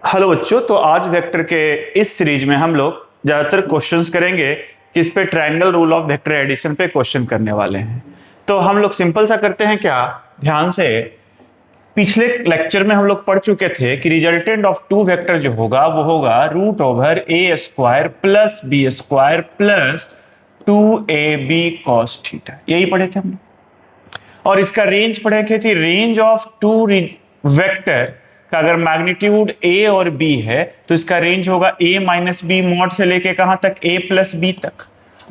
Hello बच्चों, तो आज वेक्टर के इस सीरीज में हम लोग ज़्यादातर क्वेश्चंस करेंगे किस पे triangle rule of vector addition पे क्वेश्चन करने वाले हैं। तो हम लोग सिंपल सा करते हैं क्या, ध्यान से। पिछले लेक्चर में हम लोग पढ़ चुके थे कि रिजल्टेंट ऑफ टू वेक्टर जो होगा वो होगा root over a square plus b square plus 2ab cos theta, यही पढ़े थे हम लोग। और इसका रेंज पढ़े थे, रेंज ऑफ टू वेक्टर का अगर मैग्नीट्यूड a और b है तो इसका रेंज होगा a माइनस बी मॉड से लेके कहां तक, a प्लस बी तक।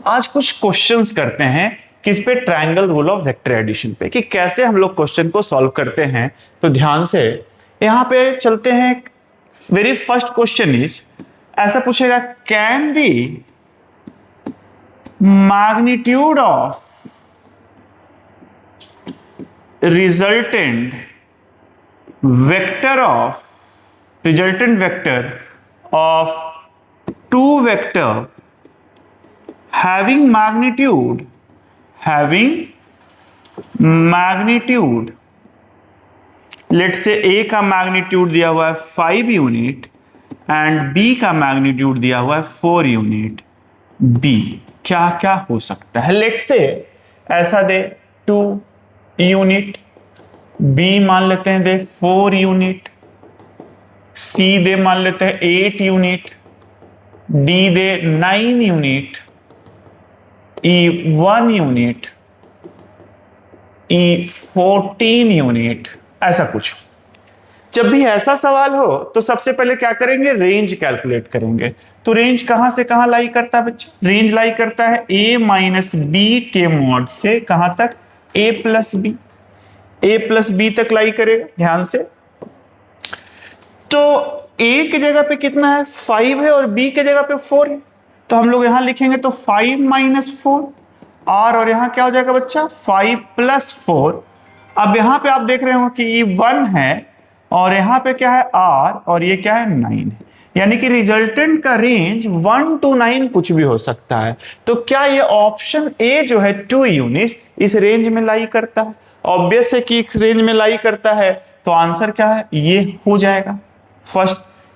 आज कुछ क्वेश्चंस करते हैं किस पे, triangle rule of vector addition पे, कि कैसे हम लोग क्वेश्चन को सॉल्व करते हैं। तो ध्यान से यहां पे चलते हैं। वेरी फर्स्ट क्वेश्चन इज, ऐसा पूछेगा, can the magnitude of resultant vector of two vector having magnitude let's say a का मैग्नीट्यूड दिया हुआ है 5 यूनिट एंड b का मैग्नीट्यूड दिया हुआ है 4 यूनिट। b क्या क्या हो सकता है, लेट्स से ऐसा दे 2 यूनिट, B मान लेते हैं दे 4 यूनिट, C दे मान लेते हैं 8 यूनिट, D दे 9 unit, E 1 unit, E 14 unit, ऐसा कुछ। जब भी ऐसा सवाल हो तो सबसे पहले क्या करेंगे, रेंज कैलकुलेट करेंगे। तो रेंज कहां से कहां लाई करता है बच्चा, रेंज लाई करता है a माइनस बी के मॉड से कहां तक, a plus B, a plus B तक लाई करेगा। ध्यान से, तो a की जगह पे कितना है, 5 है, और b की जगह पे 4 है। तो हम लोग यहां लिखेंगे तो 5 माइनस 4 r, और यहां क्या हो जाएगा बच्चा, 5 प्लस 4। अब यहां पे आप देख रहे हो कि ये 1 है और यहां पे क्या है r, और ये क्या है 9 है। यानी कि रिजल्टेंट का रेंज 1 to 9 कुछ भी हो सकता है। तो क्या ये ऑप्शन ए जो है 2 यूनिट्स इस रेंज में लाई करता है? ऑब्वियस है कि इस रेंज में लाई करता है, तो आंसर क्या है, ये हो जाएगा फर्स्ट।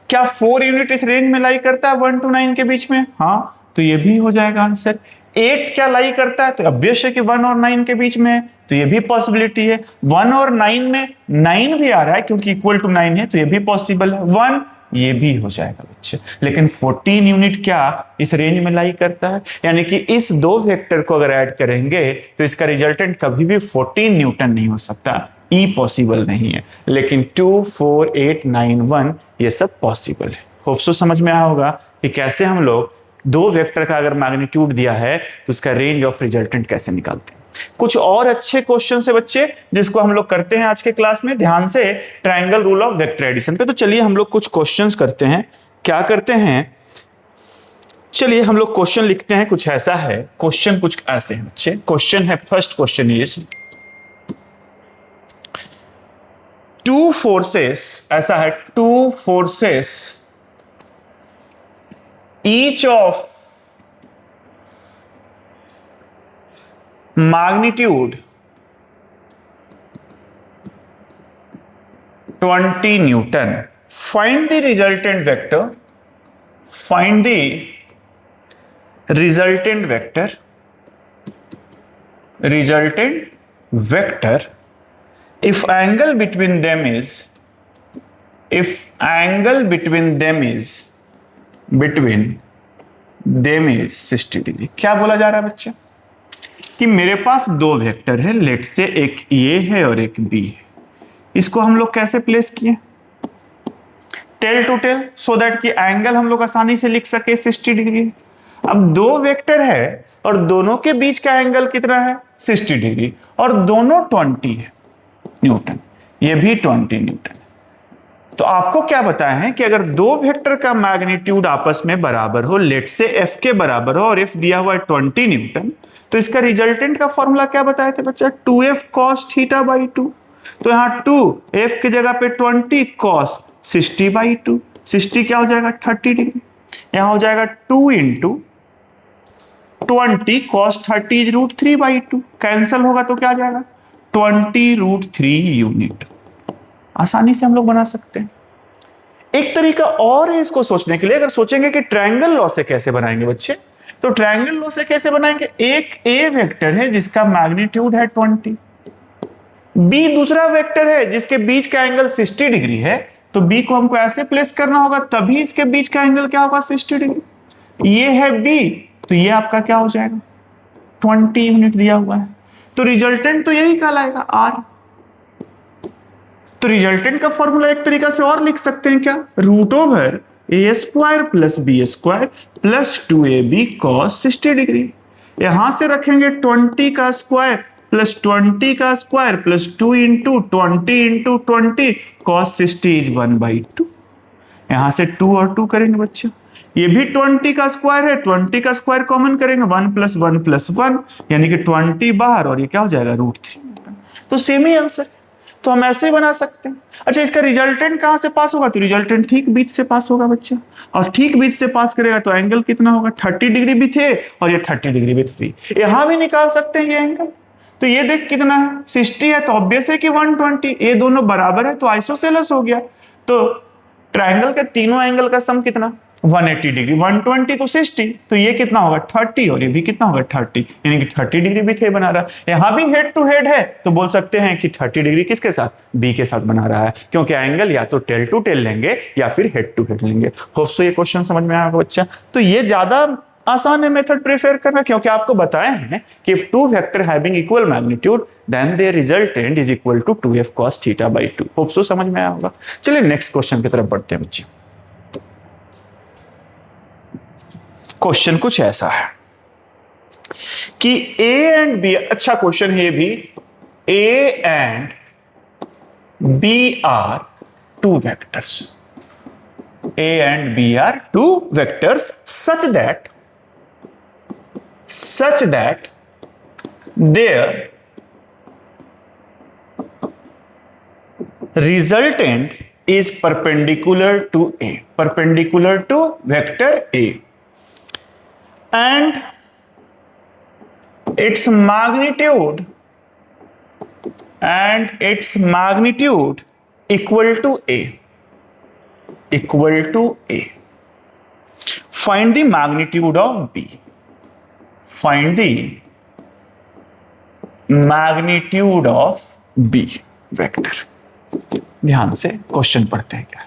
क्या 4 यूनिट इस रेंज में लाई करता है 1 to 9 के बीच में? हाँ, तो ये भी हो जाएगा आंसर। 8 क्या लाई करता है, तो ऑब्वियस है कि 1 और 9 के बीच में है, तो ये भी पॉसिबिलिटी है। 1 और 9 में 9 भी आ रहा है क्योंकि इक्वल टू 9 है, तो ये भी पॉसिबल है। 1 ये भी हो जाएगा बच्चे। लेकिन 14 यूनिट क्या इस रेंज में लाई करता है? यानी कि इस दो वेक्टर को अगर ऐड करेंगे तो इसका रिजल्टेंट कभी भी 14 न्यूटन नहीं हो सकता, ई पॉसिबल नहीं है। लेकिन 2, 4, 8, 9, 1 ये सब पॉसिबल है। होप सो समझ में आया होगा कि कैसे हम लोग दो वेक्टर का अगर मैग्नीट्यूड दिया है तो उसका रेंज ऑफ रिजल्टेंट कैसे निकालते हैं। कुछ और अच्छे क्वेश्चन है बच्चे जिसको हम लोग करते हैं आज के क्लास में, ध्यान से, triangle rule of vector addition पे। तो चलिए हम लोग कुछ क्वेश्चंस करते हैं। क्या करते हैं, चलिए हम लोग क्वेश्चन लिखते हैं। कुछ ऐसा है, क्वेश्चन कुछ ऐसे हैं बच्चे। क्वेश्चन है, first question is, two forces, ऐसा है, two forces each of magnitude 20 Newton. Find the resultant vector. Find the resultant vector. Resultant vector. If angle between them is, if angle between them is 60 degree. क्या बोला जा रहा है बच्चा, कि मेरे पास दो वेक्टर है, लेट से एक ए है और एक बी है। इसको हम लोग कैसे प्लेस किए, tail to tail, so that कि एंगल हम लोग आसानी से लिख सके 60 डिग्री। अब दो वेक्टर है और दोनों के बीच का एंगल कितना है, 60 डिग्री, और दोनों 20 है न्यूटन, ये भी 20 न्यूटन। तो आपको क्या बताया है कि अगर दो वेक्टर का मैग्नीट्यूड आपस में बराबर हो, लेट से एफ के बराबर हो, और एफ दिया हुआ है 20 न्यूटन, तो इसका रिजल्टेंट का फॉर्मूला क्या बताए थे बच्चा, 2f cos थीटा बाई 2। तो यहाँ 2f की जगह पे 20 cos 60 बाई 2, 60 क्या हो जाएगा 30 डिग्री। यहाँ हो जाएगा 2 into 20 cos 30 is √3 by 2, cancel होगा तो क्या आ जाएगा 20 √3 यूनिट। आसानी से हम लोग बना सकते हैं। एक तरीका और है इसको सोचने के लिए, अगर सोचेंगे कि ट्रायंगल लॉ से कैसे बनाएंगे बच्चे, तो ट्रायंगल लॉ से कैसे बनाएंगे, एक ए वेक्टर है जिसका मैग्नीट्यूड है 20, बी दूसरा वेक्टर है जिसके बीच का एंगल 60 डिग्री है, तो बी को हमको ऐसे प्लेस करना होगा तभी इसके बीच का एंगल क्या होगा 60 डिग्री। ये है बी, तो ये आपका क्या हो जाएगा 20 यूनिट दिया हुआ है, तो रिजल्टेंट तो यही कहलाएगा आर। तो रिजल्टेंट का फॉर्मूला एक तरीका से और लिख सकते हैं क्या, root over a square plus b square plus 2ab cos 60 degree. यहां से रखेंगे 20 का स्क्वायर प्लस 20 का square plus 2 into 20 cos 60 is 1/2। यहां से 2 और 2 करेंगे बच्चों, ये भी 20 का स्क्वायर है, 20 का स्क्वायर कॉमन करेंगे 1 + 1 + 1 यानी कि 20 बाहर और ये क्या हो जाएगा √3। तो सेम ही आंसर, तो हम ऐसे ही बना सकते हैं। अच्छा, इसका रिजल्टेंट कहां से पास होगा, तो रिजल्टेंट ठीक बीच से पास होगा बच्चे, और ठीक बीच से पास करेगा तो एंगल कितना होगा 30 डिग्री भी थे और ये 30 डिग्री भी थी। यहां भी निकाल सकते हैं ये एंगल, तो ये देख कितना है 60 है, तो ऑब्वियस है कि 120, ये दोनों बराबर है तो आइसोसेलेस हो गया। तो ट्रायंगल के तीनों एंगल का सम कितना 180 डिग्री, 120 तो 60, तो ये कितना होगा 30 और ये भी कितना होगा 30, यानी कि 30 डिग्री भी थे बना रहा है। यहां भी हेड टू हेड है तो बोल सकते हैं कि 30 डिग्री किसके साथ बी के साथ बना रहा है, क्योंकि एंगल या तो टेल टू टेल लेंगे या फिर हेड टू हेड लेंगे। होप सो ये क्वेश्चन समझ में आया बच्चा। तो ये ज्यादा आसान है मेथड प्रेफर करना, क्योंकि आपको बताए हैं कि if two vector having equal magnitude then their resultant is equal to 2f cos θ/2। Hope so समझ में आया होगा। चलिए नेक्स्ट क्वेश्चन की तरफ बढ़ते हैं बच्चे। क्वेश्चन कुछ ऐसा है कि ए एंड बी, अच्छा क्वेश्चन है ये भी, A and B are two vectors, A and B are two vectors such that their resultant is perpendicular to A, perpendicular to vector A, and its magnitude equal to A, Find the magnitude of B. Find the magnitude of B vector. ध्यान से question पढ़ते हैं क्या।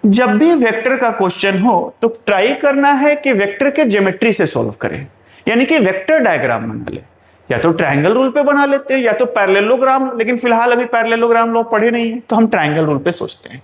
जब भी vector का question हो तो ट्राई करना है कि वेक्टर के ज्योमेट्री से सॉल्व करें, यानी कि वेक्टर डायग्राम बना ले, या तो ट्रायंगल रूल पे बना लेते हैं या तो पैरेललोग्राम, लेकिन फिलहाल अभी पैरेललोग्राम लोग पढ़े नहीं है तो हम ट्रायंगल रूल पे सोचते हैं।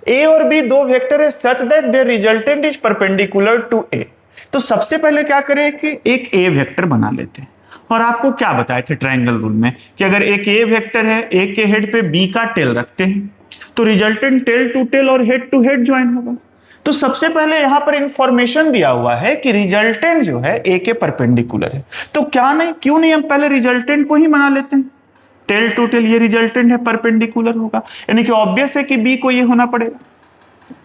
ए और बी दो वेक्टर है such that their resultant is perpendicular to a. तो सबसे पहले क्या करें कि एक ए वेक्टर बना लेते हैं, और आपको क्या बताए थे ट्रायंगल रूल में कि अगर एक ए वेक्टर है, ए के हेड पे बी का टेल रखते हैं तो रिजल्टेंट टेल टू टेल और हेड टू हेड ज्वाइन होगा। तो सबसे पहले यहां पर इंफॉर्मेशन दिया हुआ है कि रिजल्टेंट जो है ए के परपेंडिकुलर है, तो क्यों नहीं हम पहले रिजल्टेंट को ही बना लेते हैं, टेल टू टेल ये रिजल्टेंट है परपेंडिकुलर होगा, यानी कि ऑब्वियस है कि बी को ये होना पड़ेगा,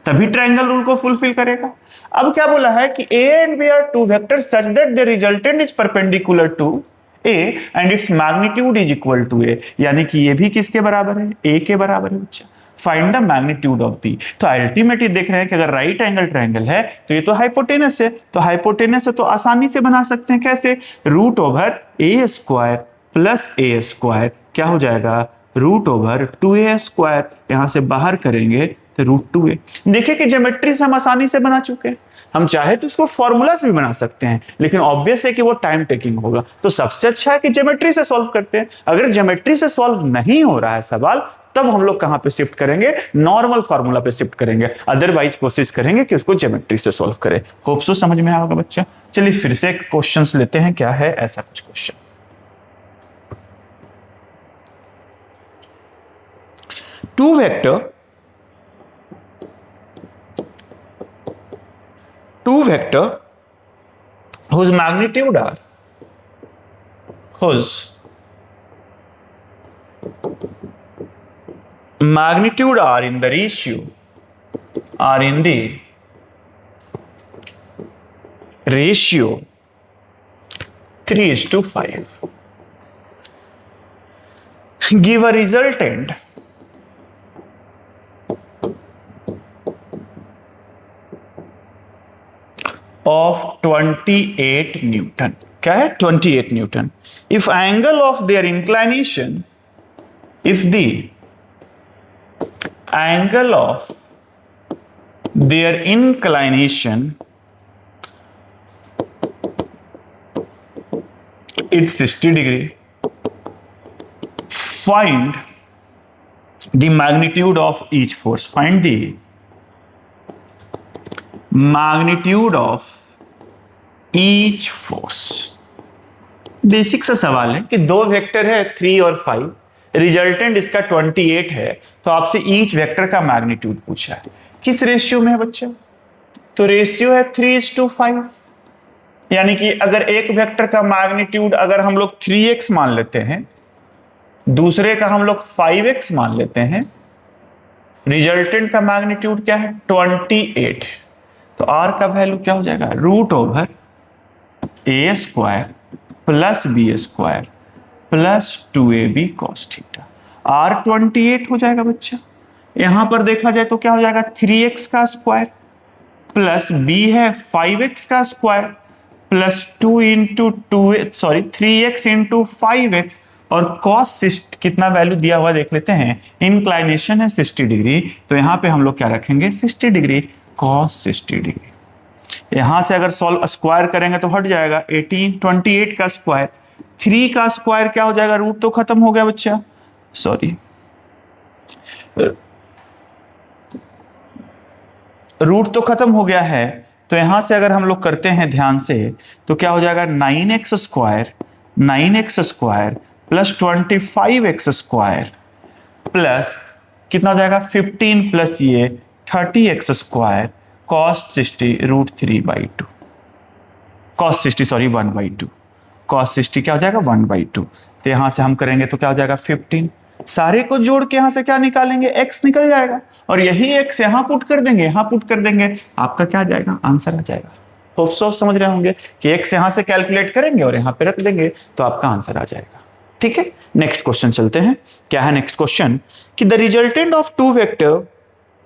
तभी ट्रायंगल रूल को फुलफिल करेगा। अब क्या बोला है कि ए and B are two vectors such that the resultant is perpendicular to a and its magnitude is equal to a, यानी कि ये भी किसके बराबर है, ए के बराबर है बच्चा। Find the magnitude of B, तो अल्टीमेटली देख रहे हैं कि अगर राइट एंगल ट्रायंगल है तो ये तो हाइपोटेनस है, तो हाइपोटेनस है तो आसानी से बना सकते हैं, कैसे, root over a square plus A square क्या हो जाएगा √2a², यहां से बाहर करेंगे तो √2a। देखिए कि ज्योमेट्री से हम आसानी से बना चुके हैं, हम चाहे तो इसको फॉर्मूला से भी बना सकते हैं, लेकिन ऑब्वियस है कि वो टाइम टेकिंग होगा, तो सबसे अच्छा है कि ज्योमेट्री से सॉल्व करते हैं। अगर ज्योमेट्री से सॉल्व नहीं हो रहा है सवाल, तब हम लोग कहां पे शिफ्ट करेंगे, नॉर्मल फॉर्मूला पे शिफ्ट करेंगे, अदरवाइज कोशिश करेंगे कि उसको ज्योमेट्री से सॉल्व करें। होप सो समझ में आएगा बच्चा। चलिए फिर से क्वेश्चंस लेते हैं, क्या है ऐसा कुछ question. Two vector whose magnitude are in the ratio 3:5 give a resultant of 28 Newton. क्या है? 28 Newton. If angle of their inclination, if the angle of their inclination is 60 degree, find the magnitude of each force. Find the magnitude of each force. Basic सा सवाल है कि दो vector है 3 और 5, resultant इसका 28 है, तो आपसे ईच वेक्टर का मैग्नीट्यूड पूछा है। किस रेशियो में है बच्चा? तो रेशियो है 3:5, यानी कि अगर एक वेक्टर का मैग्नीट्यूड अगर हम लोग 3x मान लेते हैं, दूसरे का हम लोग 5x मान लेते हैं, रिजल्टेंट का मैग्नीट्यूड क्या है? 28 है। तो r का वैल्यू क्या हो जाएगा? √a² plus b² plus 2ab cos theta. r 28 हो जाएगा बच्चा। यहां पर देखा जाए तो क्या हो जाएगा? 3x का स्क्वायर प्लस b है 5x का square plus 3x into 5x और cos कितना वैल्यू दिया हुआ देख लेते हैं। इंक्लाइनेशन है 60 डिग्री, तो यहां पे हम लोग क्या रखेंगे? 60 डिग्री cos 60 डिग्री। यहां से अगर सॉल्व स्क्वायर करेंगे तो हट जाएगा 28 का स्क्वायर, 3 का स्क्वायर क्या हो जाएगा? रूट तो खत्म हो गया बच्चा, सॉरी रूट तो खत्म हो गया है। तो यहां से अगर हम लोग करते हैं ध्यान से तो क्या हो जाएगा? 9x square plus 25x² plus कितना हो जाएगा? 15 प्लस ये 30x² cos 60 √3/2 cos 60 sorry 1/2 cos 60 क्या हो जाएगा? 1/2। तो यहां से हम करेंगे तो क्या हो जाएगा? 15। सारे को जोड़ के यहां से क्या निकालेंगे? x निकल जाएगा और यही x यहां पुट कर देंगे, यहां पुट कर देंगे, आपका क्या आ जाएगा? आंसर आ जाएगा। होप सो समझ रहे होंगे कि x यहां से कैलकुलेट करेंगे और यहां पे रख देंगे तो आपका आंसर आ जाएगा। ठीक है, नेक्स्ट क्वेश्चन चलते हैं। क्या है नेक्स्ट क्वेश्चन? कि the resultant of two vector,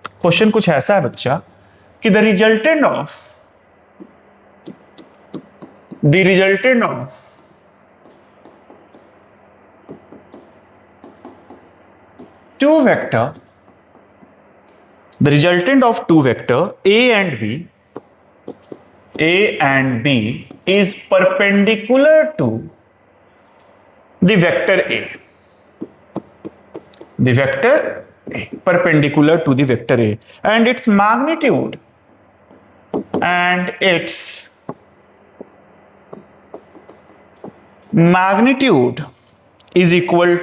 question कुछ ऐसा है बच्चा कि the resultant of two vector, the resultant of two vector A and B is perpendicular to the vector A. The vector A perpendicular to the vector A, and its magnitude is equal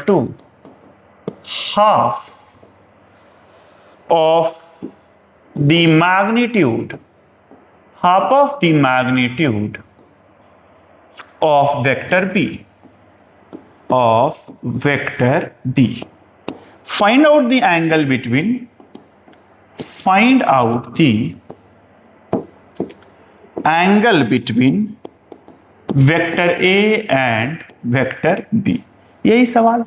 to half of the magnitude of vector B. Find out the angle between vector A and vector B। यही सवाल,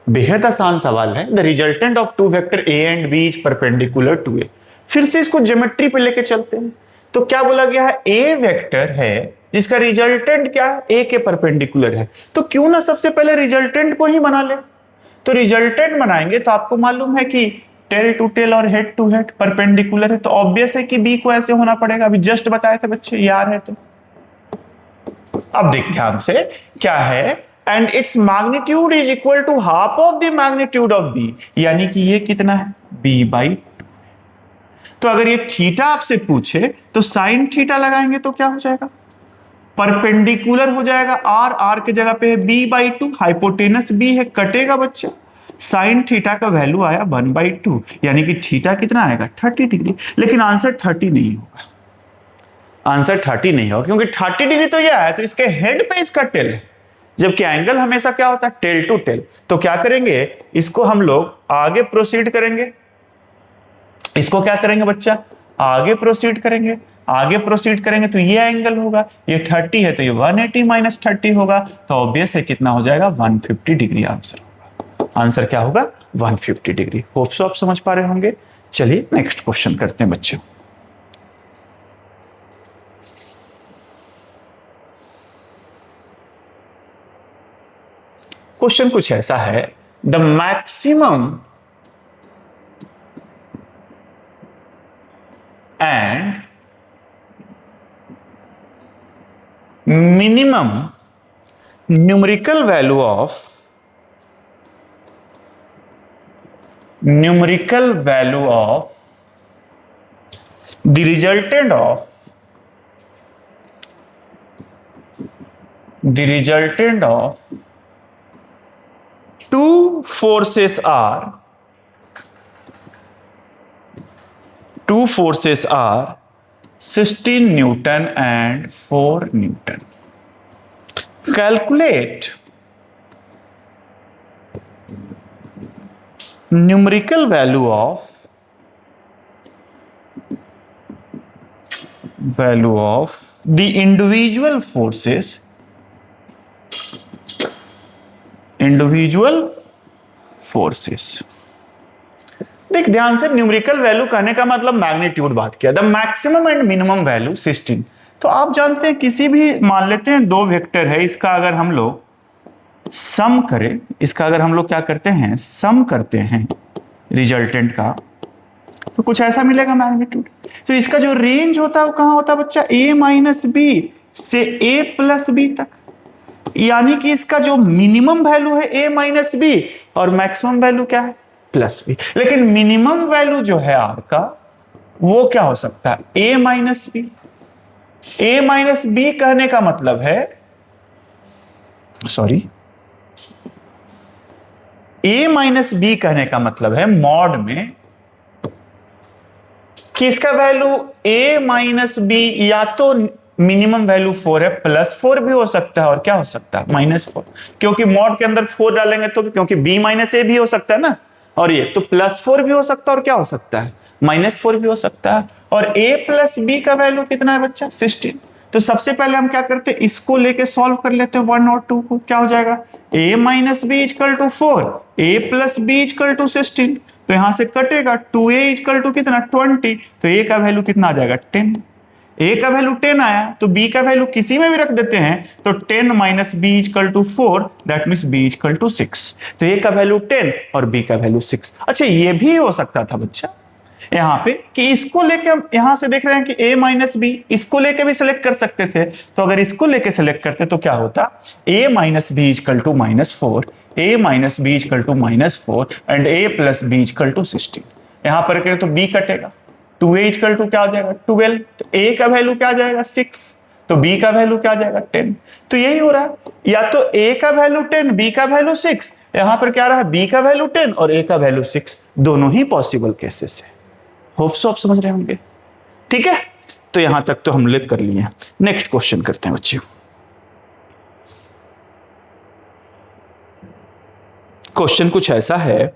बेहद आसान सवाल है। The resultant of two vector A and B is perpendicular to A। फिर से इसको geometry पे लेके चलते हैं। तो क्या बोला गया है? A वेक्टर है जिसका रिजल्टेंट क्या है? A के परपेंडिकुलर है। तो क्यों ना सबसे पहले रिजल्टेंट को ही बना ले। तो रिजल्टेंट बनाएंगे तो आपको मालूम है कि टेल टू टेल और हेड टू हेड परपेंडिकुलर है, तो ऑब्वियस है कि B को ऐसे होना पड़ेगा। अभी जस्ट बताए थे बच्चे, याद है तो। अब देख ध्यान से क्या है, and its magnitude is equal to half of the magnitude of B, यानी कि ये कितना है? b/2। तो अगर ये थीटा आपसे पूछे तो साइन थीटा लगाएंगे तो क्या हो जाएगा? परपेंडिकुलर हो जाएगा, r के जगह पे है b/2, हाइपोटेनस b है, कटेगा बच्चा। साइन थीटा का वैल्यू आया 1/2, यानी कि थीटा कितना आएगा? 30 डिग्री। लेकिन आंसर 30 नहीं होगा, क्योंकि 30 डिग्री तो ये आया, तो इसके हेड पे इसका टेल है, जबकि एंगल हमेशा क्या होता है? Tail to tail. तो क्या करेंगे? इसको हम लोग आगे प्रोसीड करेंगे। इसको क्या करेंगे बच्चा? आगे प्रोसीड करेंगे तो ये एंगल होगा, ये 30 है तो ये 180 माइनस 30 होगा, तो ऑब्वियस है कितना हो जाएगा? 150 डिग्री आंसर होगा। आंसर क्या होगा? 150 डिग्री। होप सो आप समझ पा रहे होंगे। चलिए नेक्स्ट क्वेश्चन करते हैं बच्चों। क्वेश्चन कुछ ऐसा है, the maximum and minimum numerical value of the resultant of two forces are 16 Newton and 4 Newton. Calculate numerical value of the individual forces देख ध्यान से, न्यूमेरिकल वैल्यू कहने का मतलब मैग्नीट्यूड बात किया, the maximum and minimum value 16। तो आप जानते हैं किसी भी, मान लेते हैं दो वेक्टर है, इसका अगर हम लोग सम करें, इसका अगर हम लोग क्या करते हैं, सम करते हैं रिजल्टेंट का, तो कुछ ऐसा मिलेगा मैग्नीट्यूड। तो इसका जो रेंज होता है वो कहां होता है बच्चा, a माइनस बी से a प्लस बी तक, यानी कि इसका जो मिनिमम वैल्यू है a माइनस बी और मैक्सिमम वैल्यू क्या है, प्लस बी। लेकिन मिनिमम वैल्यू जो है r का वो क्या हो सकता है, a minus B. a minus B कहने का मतलब है, सॉरी, a माइनस बी कहने का मतलब है मॉड में कि इसका वैल्यू a माइनस बी या तो मिनिमम वैल्यू 4 है, प्लस 4 भी हो सकता है, और क्या हो सकता है, -4, क्योंकि मॉड के अंदर 4 डालेंगे तो, क्योंकि b माइनस ए भी हो सकता है ना, और ये तो +4 भी हो सकता है, और क्या हो सकता है, -4 भी हो सकता है। और a प्लस बी का वैल्यू कितना है बच्चा, 16। तो सबसे पहले हम क्या करते हैं, इसको लेके सॉल्व कर लेते हैं 1 और 2 को। क्या हो जाएगा, a minus B equal to 4, a plus B equal to 16, तो यहां से कटेगा 2a इक्वल टू कितना, 20, तो a का वैल्यू कितना आ जाएगा, 10। a का वैल्यू 10 आया तो b का वैल्यू किसी में भी रख देते हैं, तो 10 minus B equal to 4, that means b equal to 6। तो a का वैल्यू 10 और b का वैल्यू 6। अच्छा, ये भी हो सकता था बच्चा यहाँ पे कि इसको लेके हम यहां से देख रहे हैं कि a माइनस बी, इसको लेके भी सिलेक्ट कर सकते थे। तो अगर इसको लेके सिलेक्ट करते तो क्या होता, a minus B equal to -4, a minus B equal to -4 and a plus B equal to 16। यहां पर करें तो b कटेगा, 2a इक्वल टू क्या आ जाएगा, 12, तो a का वैल्यू क्या आ जाएगा, 6, तो b का वैल्यू क्या आ जाएगा, 10। तो यही हो रहा है, या तो a का वैल्यू 10, b का वैल्यू 6, यहां पर क्या रहा है, b का वैल्यू 10 और a का वैल्यू 6, दोनों ही पॉसिबल केसेस है। होप सो आप समझ रहे होंगे, ठीक है। तो यहां तक तो हम लिख कर लिए। नेक्स्ट क्वेश्चन करते हैं बच्चे। क्वेश्चन कुछ ऐसा है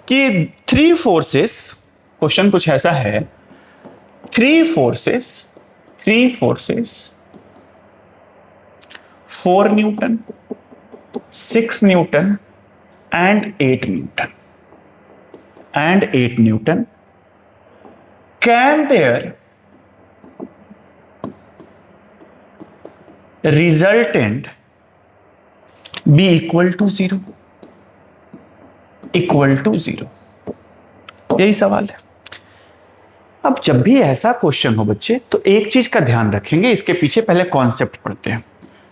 कि 3 फोर्सेस, क्वेश्चन कुछ ऐसा है, 3 forces 4 Newton, 6 Newton and 8 Newton can their resultant be equal to 0? यही सवाल है। अब जब भी ऐसा क्वेश्चन हो बच्चे, तो एक चीज का ध्यान रखेंगे, इसके पीछे पहले कॉन्सेप्ट पढ़ते हैं।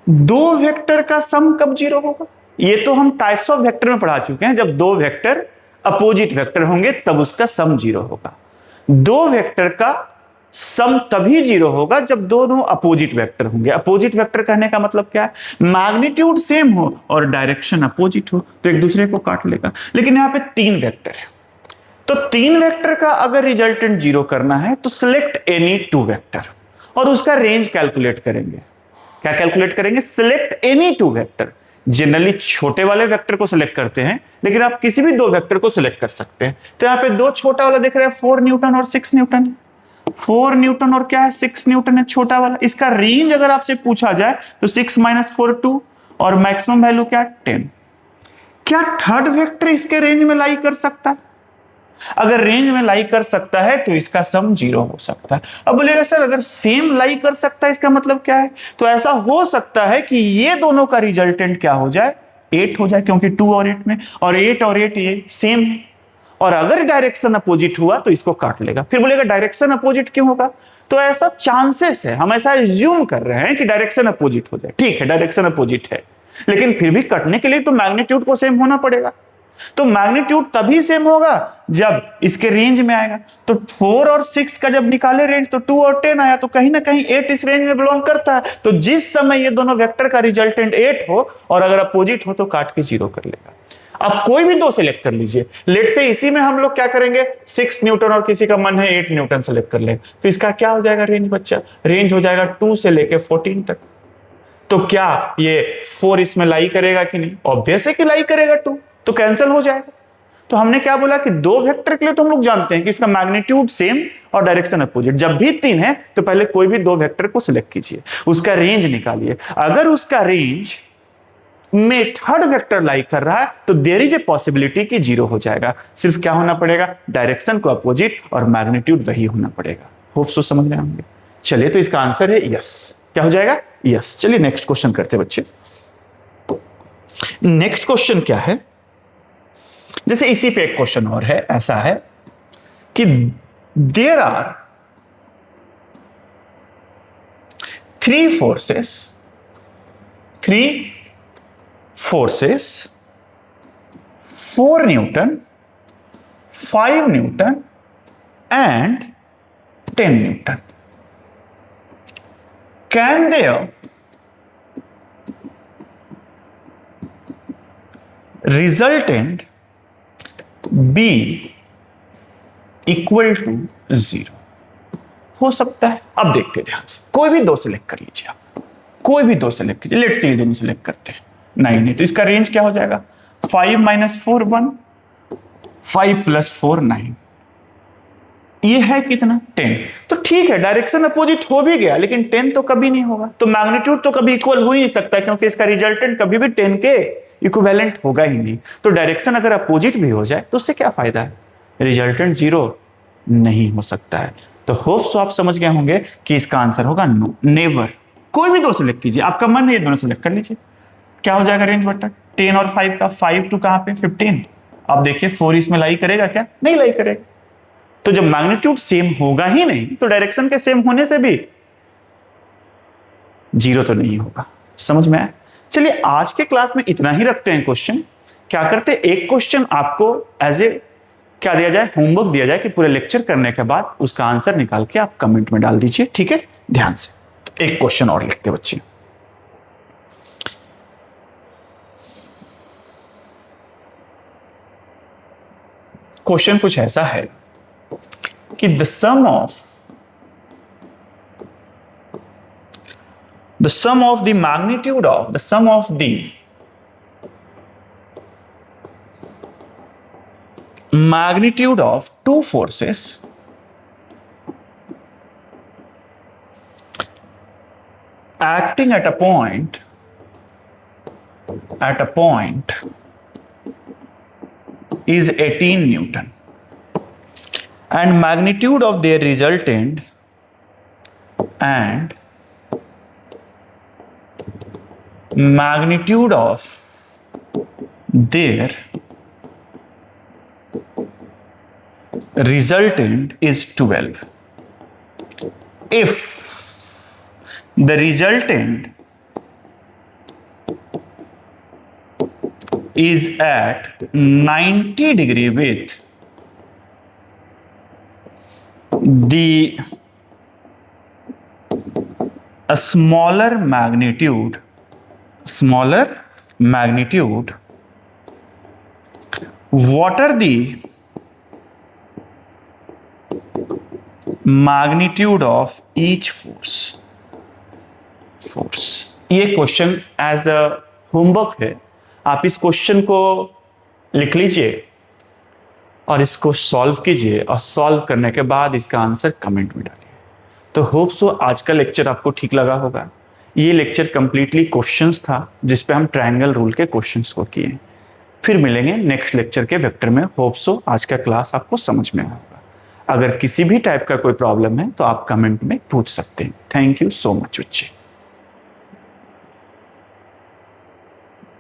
दो वेक्टर का सम कब 0 होगा, ये तो हम टाइप्स ऑफ वेक्टर में पढ़ा चुके हैं। जब दो वेक्टर अपोजिट वेक्टर होंगे तब उसका सम 0 होगा। दो वेक्टर का सम तभी 0 होगा जब दोनों अपोजिट वेक्टर होंगे। अपोजिट वेक्टर कहने का मतलब क्या है, मैग्नीट्यूड सेम हो और डायरेक्शन अपोजिट हो, तो एक दूसरे को काट लेगा। लेकिन यहां पे 3 वेक्टर है, तो 3 वेक्टर का अगर रिजल्टेंट 0 करना है तो सिलेक्ट एनी 2 वेक्टर और उसका रेंज कैलकुलेट करेंगे। क्या कैलकुलेट करेंगे, सिलेक्ट एनी 2 वेक्टर। जनरली छोटे वाले वेक्टर को सिलेक्ट करते हैं, लेकिन आप किसी भी 2 वेक्टर को सिलेक्ट कर सकते हैं। तो यहाँ पे 2 छोटा वाला देख रहे हैं, 4 न्यूटन और 6 न्यूटन। 4 न्यूटन और क्या है, 6 न्यूटन है छोटा वाला। इसका रेंज अगर आपसे पूछा जाए तो 6 - 4 2 और मैक्सिमम वैल्यू क्या है 10। क्या थर्ड वेक्टर इसके रेंज में लाई कर सकता है? अगर रेंज में लाई कर सकता है तो इसका सम 0 हो सकता है। अब बोलेगा सर अगर सेम लाई कर सकता है इसका मतलब क्या है? तो ऐसा हो सकता है कि ये दोनों का रिजल्टेंट क्या हो जाए, 8 हो जाए, क्योंकि 2 और 8 में, और 8 और 8 ये सेम है। और अगर डायरेक्शन अपोजिट हुआ तो इसको काट लेगा। फिर बोलेगा डायरेक्शन अपोजिट क्यों होगा? तो ऐसा चांसेस है, हम ऐसा एज्यूम कर रहे हैं कि डायरेक्शन अपोजिट हो जाए। ठीक है, डायरेक्शन अपोजिट है, लेकिन फिर भी कटने के लिए तो मैग्नीट्यूड को सेम होना पड़ेगा। तो मैग्नीट्यूड तभी सेम होगा जब इसके रेंज में आएगा। तो 4 और 6 का जब निकाले रेंज तो 2 और 10 आया, तो कहीं ना कहीं 8 इस रेंज में बिलोंग करता है। तो जिस समय ये दोनों वेक्टर का रिजल्टेंट 8 हो और अगर अपोजिट हो तो काट के 0 कर लेगा। अब कोई भी दो सिलेक्ट कर लीजिए। लेट से इसी में हम लोग क्या करेंगे, 6 न्यूटन और किसी का मन है 8 न्यूटन सेलेक्ट कर ले, तो इसका क्या हो जाएगा रेंज बच्चा? रेंज हो जाएगा 2 से लेके 14 तक। तो क्या ये 4 इसमें लाई करेगा कि नहीं? ऑब्वियस है कि लाई करेगा 2, तो कैंसिल हो जाएगा। तो हमने क्या बोला कि दो वेक्टर के लिए तो हम लोग जानते हैं कि इसका मैग्नीट्यूड सेम और डायरेक्शन अपोजिट। जब भी 3 है तो पहले कोई भी दो वेक्टर को सिलेक्ट कीजिए, उसका रेंज निकालिए। अगर उसका रेंज में थर्ड वेक्टर लाई कर रहा है तो देयर इज ए पॉसिबिलिटी कि 0 हो जाएगा। सिर्फ क्या होना पड़ेगा, डायरेक्शन को अपोजिट और मैग्नीट्यूड वही होना पड़ेगा। होप सो समझ रहे होंगे। चलिए, तो इसका आंसर है यस। क्या हो जाएगा? यस। चलिए नेक्स्ट क्वेश्चन करते हैं बच्चे। नेक्स्ट क्वेश्चन क्या है, जैसे इसी पे एक क्वेश्चन और है, ऐसा है कि there are 3 forces 4 Newton, 5 Newton and 10 Newton. Can their resultant be equal to 0? हो सकता है। अब देखते हैं ध्यान से, कोई भी दो सिलेक्ट कर लीजिए आप, कोई भी दो सिलेक्ट कीजिए। लेट्स से ये दोनों सिलेक्ट करते हैं, 9 है, तो इसका रेंज क्या हो जाएगा? 5 - 4 1, 5 + 4 9, ये है कितना? 10। तो ठीक है, डायरेक्शन अपोजिट हो भी गया, लेकिन 10 तो कभी नहीं होगा, तो मैग्नीट्यूड तो कभी इक्वल हो ही नहीं सकता, क्योंकि इसका रिजल्टेंट कभी भी 10 के इक्विवेलेंट होगा ही नहीं। तो डायरेक्शन अगर अपोजिट भी हो जाए तो उससे क्या फायदा है? रिजल्टेंट 0 नहीं हो सकता है। तो होप सो आप समझ गए होंगे कि इसका आंसर होगा नो, नेवर। कोई भी दो सिलेक्ट कीजिए, आपका मन है ये दोनों सिलेक्ट कर लीजिए। क्या हो जाएगा रेंज बट्टा? 10 और 5 का, 5 to कहां पे? 15। आप देखिए 4 इसमें लाई करेगा क्या? नहीं लाई करेगा। तो जब मैग्नीट्यूड सेम होगा ही नहीं तो डायरेक्शन के सेम होने से भी 0 तो नहीं होगा। समझ में आया? चलिए आज के क्लास में इतना ही रखते हैं क्वेश्चन। क्या करते, एक क्वेश्चन आपको एज ए क्या दिया जाए, होमवर्क दिया जाए कि पूरे लेक्चर करने के बाद उसका आंसर निकाल के आप कमेंट में डाल दीजिए। ठीक है, ध्यान से एक क्वेश्चन और लिखते बच्चे। क्वेश्चन कुछ ऐसा है कि the sum of the magnitude of magnitude of two forces acting at a point is 18 Newton, and magnitude of their resultant is 12. If the resultant is at 90 degree with a smaller magnitude, what are the magnitude of each force? ये question as a homework है, आप इस question को लिख लीजिए और इसको solve कीजिए, और सॉल्व करने के बाद इसका आंसर कमेंट में डालिए। तो होप सो आज का लेक्चर आपको ठीक लगा होगा। ये लेक्चर कंप्लीटली क्वेश्चंस था जिस पे हम ट्रायंगल रूल के क्वेश्चंस को किए। फिर मिलेंगे नेक्स्ट लेक्चर के वेक्टर में। होप सो आज का क्लास आपको समझ में आएगा। अगर किसी भी टाइप का कोई प्रॉब्लम है तो आप कमेंट में पूछ सकते हैं। थैंक यू सो मच बच्चे।